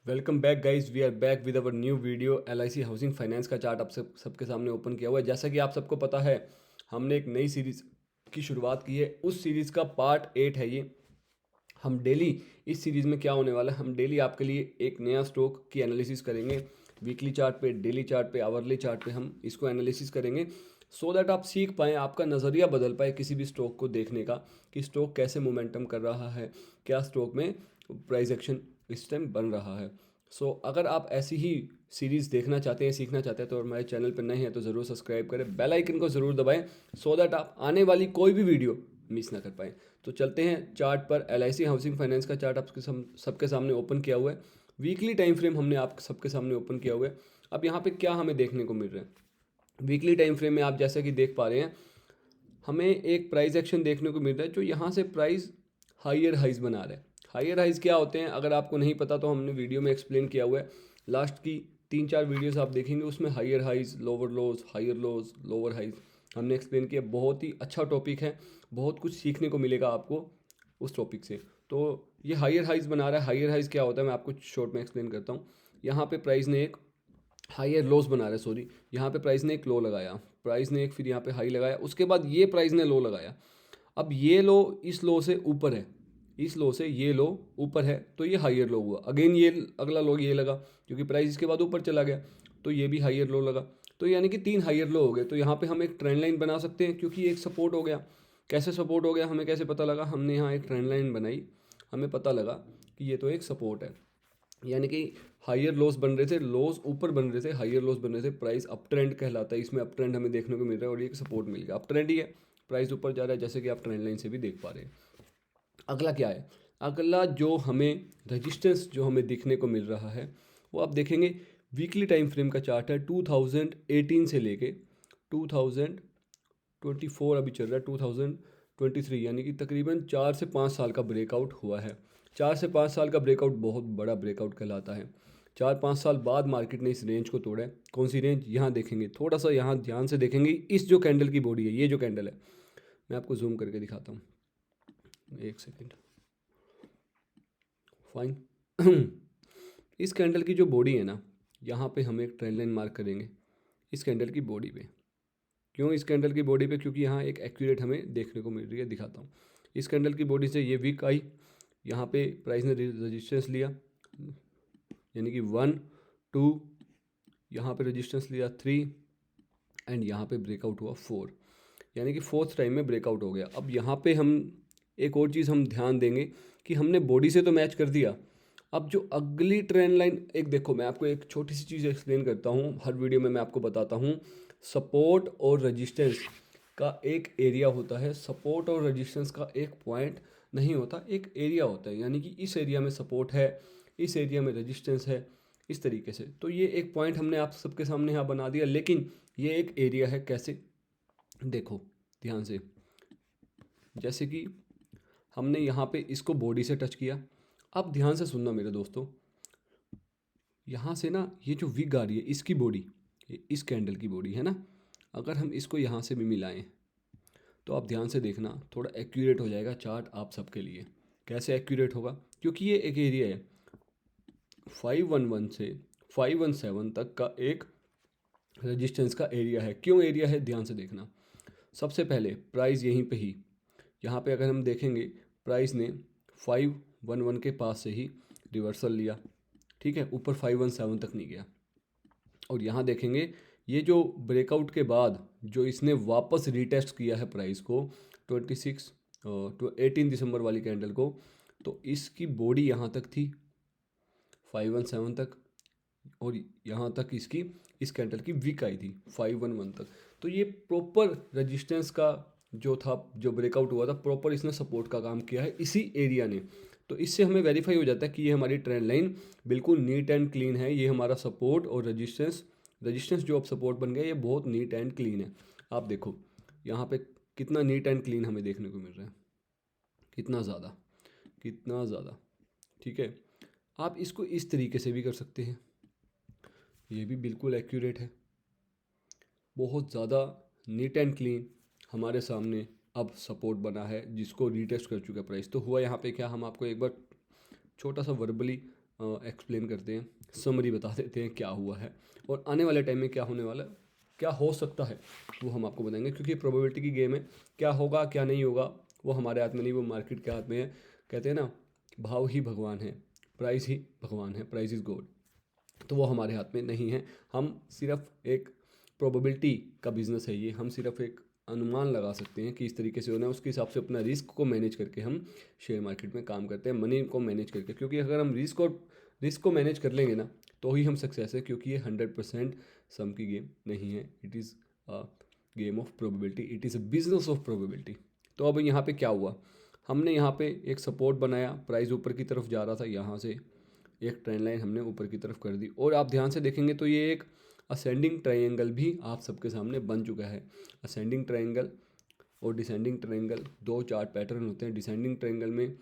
Welcome back guys, we are back with our new video. LIC housing finance का chart आप सबके सामने open किया हुआ है। जैसा कि आप सबको पता है, हमने एक नई सीरीज़ की शुरुआत की है। उस सीरीज़ का पार्ट 8 है ये। हम डेली इस सीरीज़ में क्या होने वाला है, हम डेली आपके लिए एक नया स्टॉक की एनालिसिस करेंगे। वीकली चार्ट पे, डेली चार्ट पे, आवरली चार्ट पे हम इसको एनालिसिस करेंगे सो दैट आप सीख पाएँ, आपका नज़रिया बदल पाए किसी भी स्टॉक को देखने का कि स्टॉक कैसे मोमेंटम कर रहा है, क्या स्टॉक में प्राइस एक्शन इस टाइम बन रहा है। अगर आप ऐसी ही सीरीज़ देखना चाहते हैं, सीखना चाहते हैं, तो हमारे चैनल पर नए हैं तो ज़रूर सब्सक्राइब करें, बेल आइकन को ज़रूर दबाएं सो दैट आप आने वाली कोई भी वीडियो मिस ना कर पाएँ। तो चलते हैं चार्ट पर। एलआईसी हाउसिंग फाइनेंस का चार्ट आपके सबके सामने ओपन किया हुआ है। वीकली टाइम फ्रेम हमने आप सबके सामने ओपन किया हुआ है। अब यहाँ पे क्या हमें देखने को मिल रहा है, वीकली टाइम फ्रेम में आप जैसा कि देख पा रहे हैं, हमें एक प्राइस एक्शन देखने को मिल रहा है जो यहाँ से प्राइस हायर हाइज बना रहा है। हायर हाइज क्या होते हैं, अगर आपको नहीं पता तो हमने वीडियो में एक्सप्लेन किया हुआ है। लास्ट की 3-4 वीडियोस आप देखेंगे, उसमें higher highs, lower lows, higher lows, lower highs हमने एक्सप्लेन किया। बहुत ही अच्छा टॉपिक है, बहुत कुछ सीखने को मिलेगा आपको उस टॉपिक से। तो ये हायर हाइज बना रहा है। हायर हाइज क्या होता है, मैं आपको शॉर्ट में एक्सप्लेन करता हूँ। यहाँ पे प्राइस ने एक हायर लॉस बना रहा है, सॉरी, यहाँ पे प्राइस ने एक लो लगाया, प्राइस ने एक फिर यहाँ पे हाई लगाया, उसके बाद ये प्राइस ने लो लगाया। अब ये लो इस लो से ऊपर है, इस लो से ये लो ऊपर है, तो ये हायर लो हुआ। अगेन ये अगला लो ये लगा, क्योंकि प्राइस इसके बाद ऊपर चला गया, तो ये भी हायर लो लगा। तो यानी कि 3 हायर लो हो गए। तो यहाँ पे हम एक ट्रेंड लाइन बना सकते हैं, क्योंकि एक सपोर्ट हो गया। कैसे सपोर्ट हो गया, हमें कैसे पता लगा, हमने यहाँ एक ट्रेंड लाइन बनाई, हमें पता लगा कि ये तो एक सपोर्ट है। यानी कि हायर लॉस बन रहे थे, लॉस ऊपर बन रहे थे, हायर लॉस बन रहे थे, प्राइस अप ट्रेंड कहलाता है। इसमें अप ट्रेंड हमें देखने को मिल रहा है और ये एक सपोर्ट मिल गया, अप ट्रेंड ही है, प्राइस ऊपर जा रहा है, जैसे कि आप ट्रेंड लाइन से भी देख पा रहे हैं। अगला क्या है, अगला जो हमें रेजिस्टेंस जो हमें देखने को मिल रहा है, वो आप देखेंगे वीकली टाइम फ्रेम का चार्ट है। 2018 से लेके 2024 अभी चल रहा है, 2023, यानी कि तकरीबन 4 से 5 साल का ब्रेकआउट हुआ है। 4 से 5 साल का ब्रेकआउट बहुत बड़ा ब्रेकआउट कहलाता है। 4-5 साल बाद मार्केट ने इस रेंज को तोड़ा है। कौन सी रेंज, यहाँ देखेंगे, थोड़ा सा यहाँ ध्यान से देखेंगे, इस जो कैंडल की बॉडी है, ये जो कैंडल है, मैं आपको जूम करके दिखाता हूँ, एक सेकेंड, फाइन। इस कैंडल की जो बॉडी है ना, यहाँ पे हम एक ट्रेंड लाइन मार्क करेंगे इस कैंडल की बॉडी पे। क्यों इस कैंडल की बॉडी पे, क्योंकि यहाँ एक एक्यूरेट हमें देखने को मिल रही है, दिखाता हूँ। इस कैंडल की बॉडी से ये वीक आई, यहाँ पे प्राइस ने रेजिस्टेंस लिया, यानी कि 1 2, यहाँ पे रेजिस्टेंस लिया 3, एंड यहाँ पे ब्रेकआउट हुआ 4, यानी कि फोर्थ टाइम में ब्रेकआउट हो गया। अब यहाँ पे हम एक और चीज़ हम ध्यान देंगे कि हमने बॉडी से तो मैच कर दिया। अब जो अगली ट्रेंड लाइन, एक देखो, मैं आपको एक छोटी सी चीज़ एक्सप्लेन करता हूँ, हर वीडियो में मैं आपको बताता हूँ। सपोर्ट और रेजिस्टेंस का एक एरिया होता है, सपोर्ट और रेजिस्टेंस का एक पॉइंट नहीं होता, एक एरिया होता है। यानी कि इस एरिया में सपोर्ट है, इस एरिया में रेजिस्टेंस है, इस तरीके से। तो ये एक पॉइंट हमने आप सबके सामने यहाँ बना दिया, लेकिन ये एक एरिया है। कैसे, देखो ध्यान से, जैसे कि हमने यहाँ पे इसको बॉडी से टच किया। अब ध्यान से सुनना मेरे दोस्तों, यहाँ से ना ये जो विग आ रही है, इसकी बॉडी, ये इस कैंडल की बॉडी है ना, अगर हम इसको यहाँ से भी मिलाएं तो आप ध्यान से देखना, थोड़ा एक्यूरेट हो जाएगा चार्ट आप सबके लिए। कैसे एक्यूरेट होगा, क्योंकि ये एक एरिया है 511 से 517 तक का एक रेजिस्टेंस का एरिया है। क्यों एरिया है, ध्यान से देखना। सबसे पहले प्राइस यहीं पे ही, यहाँ पे अगर हम देखेंगे, प्राइस ने 511 के पास से ही रिवर्सल लिया, ठीक है, ऊपर 517 तक नहीं गया। और यहाँ देखेंगे, ये जो ब्रेकआउट के बाद जो इसने वापस रीटेस्ट किया है प्राइस को 26 तो 18 दिसंबर वाली कैंडल को, तो इसकी बॉडी यहाँ तक थी 517 तक, और यहाँ तक इसकी इस कैंडल की वीक आई थी 511 तक। तो ये प्रॉपर रेजिस्टेंस का जो था, जो ब्रेकआउट हुआ था, प्रॉपर इसने सपोर्ट का काम किया है इसी एरिया ने। तो इससे हमें वेरीफाई हो जाता है कि ये हमारी ट्रेंड लाइन बिल्कुल नीट एंड क्लीन है। ये हमारा सपोर्ट और रेजिस्टेंस, रेजिस्टेंस जो अब सपोर्ट बन गया, ये बहुत नीट एंड क्लीन है। आप देखो यहाँ पे कितना नीट एंड क्लीन हमें देखने को मिल रहा है, कितना ज़्यादा, कितना ज़्यादा, ठीक है। आप इसको इस तरीके से भी कर सकते हैं, ये भी बिल्कुल एक्यूरेट है, बहुत ज़्यादा नीट एंड क्लीन। हमारे सामने अब सपोर्ट बना है जिसको रीटेस्ट कर चुका है प्राइस। तो हुआ यहाँ पे क्या, हम आपको एक बार छोटा सा वर्बली एक्सप्लेन करते हैं, समरी बता देते हैं क्या हुआ है और आने वाले टाइम में क्या होने वाला है, क्या हो सकता है, वो हम आपको बताएंगे। क्योंकि प्रोबेबिलिटी की गेम है, क्या होगा क्या नहीं होगा वो हमारे हाथ में नहीं, वो मार्केट के हाथ में है। कहते हैं ना, भाव ही भगवान है, प्राइस ही भगवान है, प्राइस इज गॉड। तो वो हमारे हाथ में नहीं है। हम सिर्फ एक प्रोबेबिलिटी का बिजनेस है ये, हम सिर्फ एक अनुमान लगा सकते हैं कि इस तरीके से होना है, उसके हिसाब से अपना रिस्क को मैनेज करके हम शेयर मार्केट में काम करते हैं, मनी को मैनेज करके। क्योंकि अगर हम रिस्क को मैनेज कर लेंगे ना तो ही हम सक्सेस है। क्योंकि ये 100% सम की गेम नहीं है, it is a game of probability, it is a business of probability. तो अब यहाँ पे क्या हुआ, हमने यहाँ पे एक सपोर्ट बनाया, प्राइस ऊपर की तरफ जा रहा था, यहाँ से एक ट्रेंड लाइन हमने ऊपर की तरफ कर दी। और आप ध्यान से देखेंगे तो ये एक असेंडिंग ट्रायंगल भी आप सबके सामने बन चुका है। असेंडिंग ट्रायंगल और डिसेंडिंग ट्रायंगल, दो चार्ट पैटर्न होते हैं। डिसेंडिंग ट्रायंगल में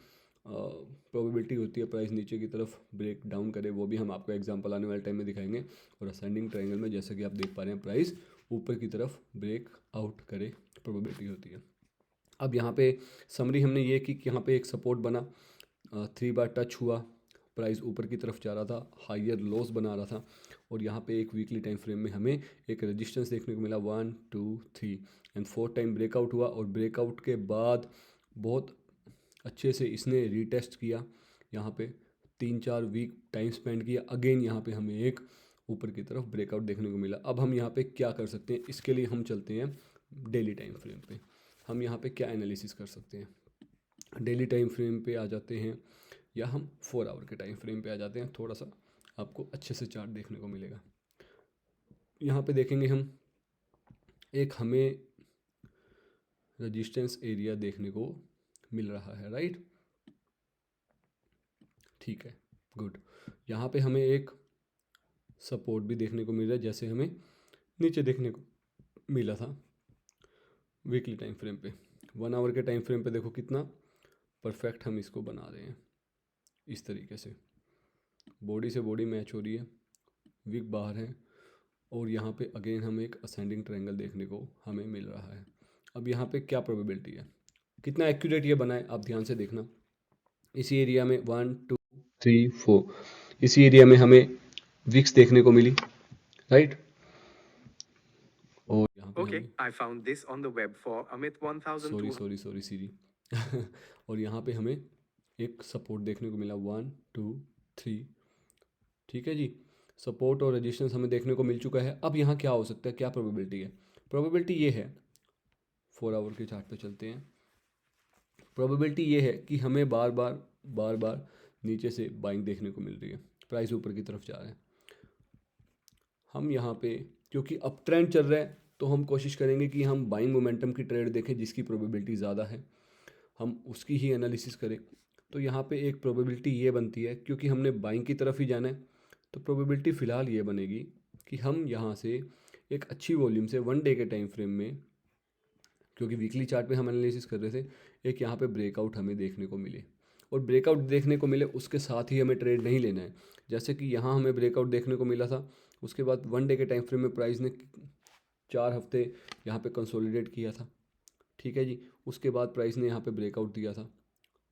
प्रोबेबिलिटी होती है प्राइस नीचे की तरफ ब्रेक डाउन करे, वो भी हम आपको एग्जांपल आने वाले टाइम में दिखाएंगे। और असेंडिंग ट्रायंगल में जैसे कि आप देख पा रहे हैं प्राइस ऊपर की तरफ ब्रेक आउट करे, प्रोबेबिलिटी होती है। अब यहाँ पे समरी हमने ये की कि यहाँ पे एक सपोर्ट बना, 3 बार टच हुआ, प्राइस ऊपर की तरफ जा रहा था, हायर लॉस बना रहा था। और यहाँ पे एक वीकली टाइम फ्रेम में हमें एक रेजिस्टेंस देखने को मिला, 1 2 3 एंड 4 टाइम ब्रेकआउट हुआ। और ब्रेकआउट के बाद बहुत अच्छे से इसने रीटेस्ट किया, यहाँ पे 3-4 वीक टाइम स्पेंड किया, अगेन यहाँ पे हमें एक ऊपर की तरफ ब्रेकआउट देखने को मिला। अब हम यहाँ पे क्या कर सकते हैं, इसके लिए हम चलते हैं डेली टाइम फ्रेम पे। हम यहाँ पे क्या एनालिसिस कर सकते हैं, डेली टाइम फ्रेम पे आ जाते हैं या हम 4 आवर के टाइम फ्रेम पे आ जाते हैं। थोड़ा सा आपको अच्छे से चार्ट देखने को मिलेगा। यहाँ पे देखेंगे हम, एक हमें रेजिस्टेंस एरिया देखने को मिल रहा है, राइट, ठीक है, गुड। यहाँ पे हमें एक सपोर्ट भी देखने को मिल रहा है, जैसे हमें नीचे देखने को मिला था वीकली टाइम फ्रेम पे। 1 आवर के टाइम फ्रेम पे देखो कितना परफेक्ट हम इसको बना रहे हैं, इस तरीके से बॉडी से बॉडी मैच हो रही है, वीक बाहर है। और यहाँ पे अगेन हमें एक असेंडिंग ट्रायंगल देखने को हमें मिल रहा है। अब यहाँ पे क्या प्रोबेबिलिटी है, कितना एक्यूरेट ये बना है, आप ध्यान से देखना। इसी एरिया में 1 2 3 4, इसी एरिया में हमें विक्स देखने को मिली, राइट। और यहाँ पे Okay, हमें, I found this on the web for Amit sorry 1200. Sorry sorry सीरी और यहाँ पे हमें एक सपोर्ट देखने को मिला, 1 2 3, ठीक है जी। सपोर्ट और रेजिस्टेंस हमें देखने को मिल चुका है। अब यहाँ क्या हो सकता है, क्या प्रोबेबिलिटी है, प्रोबेबिलिटी ये है, 4 आवर के चार्ट पे चलते हैं। प्रोबेबिलिटी ये है कि हमें बार बार नीचे से बाइंग देखने को मिल रही है, प्राइस ऊपर की तरफ जा रहा है। हम यहाँ पे क्योंकि अप ट्रेंड चल रहा है तो हम कोशिश करेंगे कि हम बाइंग मोमेंटम की ट्रेड देखें जिसकी प्रोबेबिलिटी ज़्यादा है, हम उसकी ही एनालिसिस करें। तो यहाँ पे एक प्रोबेबिलिटी ये बनती है, क्योंकि हमने बाइंग की तरफ ही जाना है, तो प्रोबेबिलिटी फ़िलहाल ये बनेगी कि हम यहाँ से एक अच्छी वॉल्यूम से 1 डे के टाइम फ्रेम में, क्योंकि वीकली चार्ट पे हम एनालिसिस कर रहे थे, एक यहाँ पे ब्रेकआउट हमें देखने को मिले। और ब्रेकआउट देखने को मिले उसके साथ ही हमें ट्रेड नहीं लेना है। जैसे कि यहाँ हमें ब्रेकआउट देखने को मिला था, उसके बाद 1 डे के टाइम फ्रेम में प्राइस ने 4 हफ्ते यहाँ पे कंसोलिडेट किया था, ठीक है जी। उसके बाद प्राइस ने यहाँ पे ब्रेकआउट दिया था,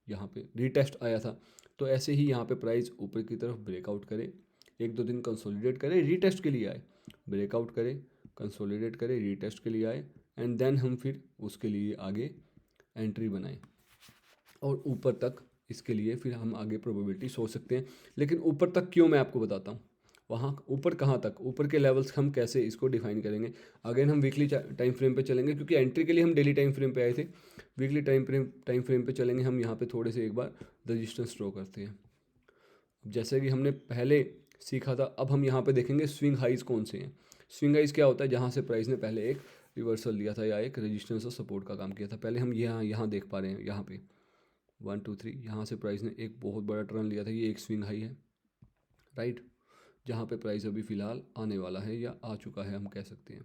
यहाँ पे रीटेस्ट आया था। तो ऐसे ही यहाँ पे प्राइस ऊपर की तरफ ब्रेकआउट करे, 1-2 दिन कंसोलिडेट करे, रीटेस्ट के लिए आए, ब्रेकआउट करे, कंसोलिडेट करे, रीटेस्ट के लिए आए, एंड देन हम फिर उसके लिए आगे एंट्री बनाएं और ऊपर तक इसके लिए फिर हम आगे प्रोबेबिलिटी सोच सकते हैं। लेकिन ऊपर तक क्यों, मैं आपको बताता हूँ। वहाँ ऊपर कहाँ तक, ऊपर के लेवल्स हम कैसे इसको डिफाइन करेंगे। अगेन हम वीकली टाइम फ्रेम पे चलेंगे, क्योंकि एंट्री के लिए हम डेली टाइम फ्रेम पे आए थे। वीकली टाइम फ्रेम पे चलेंगे हम, यहाँ पे थोड़े से एक बार रजिस्टेंस ड्रॉ करते हैं। जैसे कि हमने पहले सीखा था, अब हम यहाँ पे देखेंगे स्विंग हाइज कौन से हैं। स्विंग हाइज क्या होता है, जहाँ से प्राइस ने पहले एक रिवर्सल लिया था या एक रेजिस्टेंस और सपोर्ट का काम किया था। पहले हम यहाँ यहाँ देख पा रहे हैं, यहाँ पे 1 2 3, यहाँ से प्राइस ने एक बहुत बड़ा टर्न लिया था, ये एक स्विंग हाई है, राइट। जहाँ पे प्राइस अभी फ़िलहाल आने वाला है या आ चुका है हम कह सकते हैं,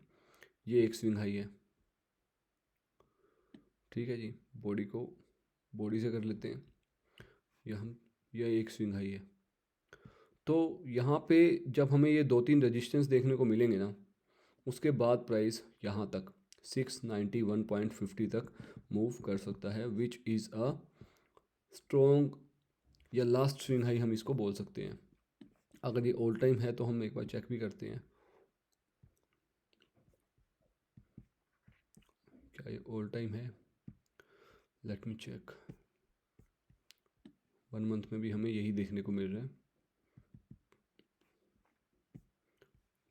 ये एक स्विंग हाई है, ठीक है जी। बॉडी से कर लेते हैं, यह एक स्विंग हाई है। तो यहाँ पे जब हमें ये 2-3 रेजिस्टेंस देखने को मिलेंगे ना, उसके बाद प्राइस यहाँ तक 691.50 तक मूव कर सकता है, विच इज़ अ स्ट्रॉन्ग या लास्ट स्विंग हाई हम इसको बोल सकते हैं। अगर ये ऑल टाइम है तो हम एक बार चेक भी करते हैं, क्या ये ऑल टाइम है। Let me check. 1 मंथ में भी हमें यही देखने को मिल रहा है।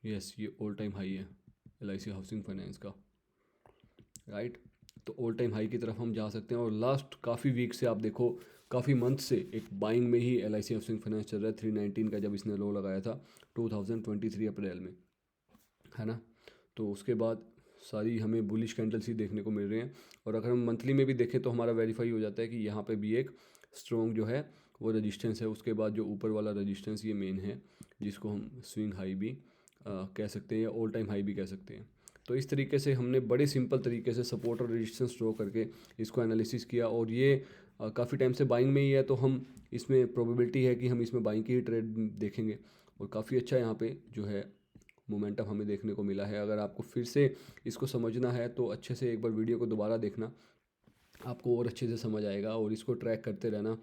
यस, ये ऑल टाइम हाई है LIC हाउसिंग फाइनेंस का, राइट। तो ऑल टाइम हाई की तरफ हम जा सकते हैं। और लास्ट काफ़ी वीक से आप देखो, काफ़ी मंथ से एक बाइंग में ही LIC हाउसिंग फाइनेंस चल रहा है। 319 का जब इसने लो लगाया था 2023 अप्रैल में, है ना। तो उसके बाद सारी हमें बुलिश कैंडल्स ही देखने को मिल रहे हैं। और अगर हम मंथली में भी देखें तो हमारा वेरीफाई हो जाता है कि यहाँ पे भी एक स्ट्रॉन्ग जो है वो रेजिस्टेंस है। उसके बाद जो ऊपर वाला रेजिस्टेंस ये मेन है, जिसको हम स्विंग हाई भी कह सकते हैं या ऑल टाइम हाई भी कह सकते हैं। तो इस तरीके से हमने बड़े सिंपल तरीके से सपोर्ट और रेजिस्टेंस ड्रॉ करके इसको एनालिसिस किया। और ये काफ़ी टाइम से बाइंग में ही है, तो हम इसमें प्रोबेबिलिटी है कि हम इसमें बाइंग की ही ट्रेड देखेंगे। और काफ़ी अच्छा यहाँ पे जो है मोमेंटम हमें देखने को मिला है। अगर आपको फिर से इसको समझना है तो अच्छे से एक बार वीडियो को दोबारा देखना, आपको और अच्छे से समझ आएगा और इसको ट्रैक करते रहना।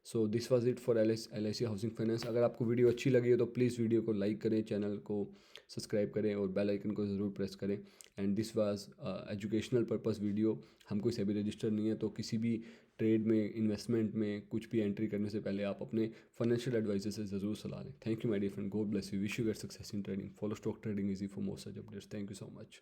So this was it for LIC housing finance. अगर आपको वीडियो अच्छी लगी हो तो प्लीज़ वीडियो को लाइक करें, चैनल को सब्सक्राइब करें और बेल आइकन को ज़रूर प्रेस करें। And this was educational purpose video. हम कोई सेबी रजिस्टर नहीं है, तो किसी भी ट्रेड में, इन्वेस्टमेंट में कुछ भी एंट्री करने से पहले आप अपने फाइनेंशियल एडवाइजर से ज़रूर सलाह लें। Thank you my dear friend, God bless you, wish you get success in trading, follow stock trading easy for more such updates. Thank you so much.